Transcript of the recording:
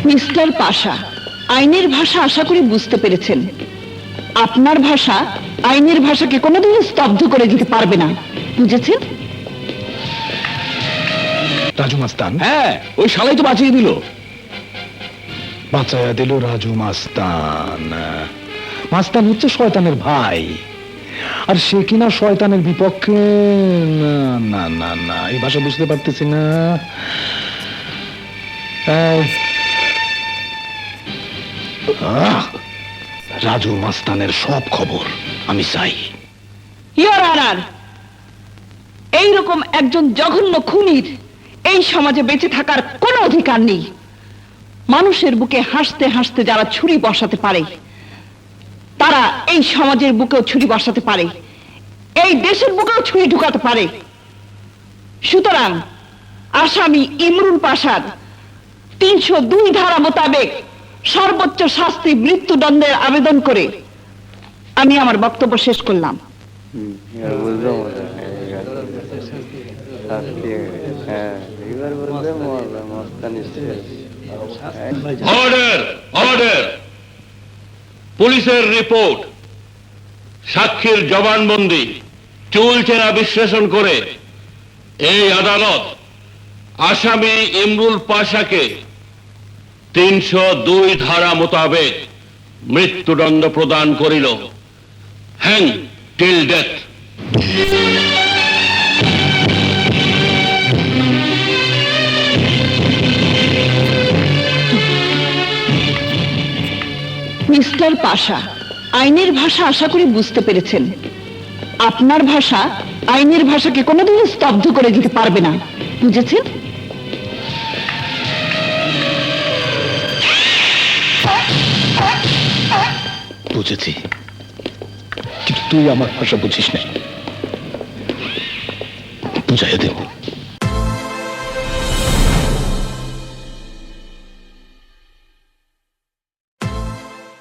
Mister পাশা, আইনের ভাষা আশা করি বুঝতে পেরেছেন। আপনার ভাষা আইনের ভাষাকে কোনোদিন স্তব্ধ করে দিতে পারবে না, বুঝেছেন? রাজু মাস্তান? হ্যাঁ, ওই শালাই তো বাঁচিয়ে দিল। বাঁচায়া দিল রাজু মাস্তান। মাস্তান হচ্ছে শয়তানের ভাই, আর সে কিনা শয়তানের বিপক্ষে। না না না না, এই ভাষা বুঝতে পারতেছি না। রাজু মাস্তানের সব খবর আমি চাই। ইওর অনার, এইরকম একজন জঘন্য খুনির এই সমাজে বেঁচে থাকার কোনো অধিকার নেই। মানুষের বুকে হাসতে হাসতে যারা ছুরি বসাতে পারে, তারা এই সমাজের বুকেও ছুরি বসাতে পারে, এই দেশের বুকেও ছুরি ঢুকাতে পারে। সুতরাং আসামি ইমরুল পাশার 302 ধারা মোতাবেক সর্বোচ্চ শাস্তি মৃত্যুদণ্ডের আবেদন করে আমি আমার বক্তব্য শেষ করলাম। Order, order. পুলিশের রিপোর্ট, সাক্ষীর জবানবন্দি, চুল চেনা বিশ্লেষণ করে এই আদালত আসামি ইমরুল পাশাকে 302 ধারা মোতাবেক মৃত্যুদণ্ড প্রদান করিল। Hang till death. মিস্টার পাশা, আইনের ভাষা আশা করি বুঝতে পেরেছেন। আপনার ভাষা আইনের ভাষাকে কোনোদিন স্তব্ধ করে দিতে পারবে না, বুঝেছেন? বুঝেছি, কিন্তু তুই আমার ভাষা বুঝিস না। বুঝাইয়া দেব।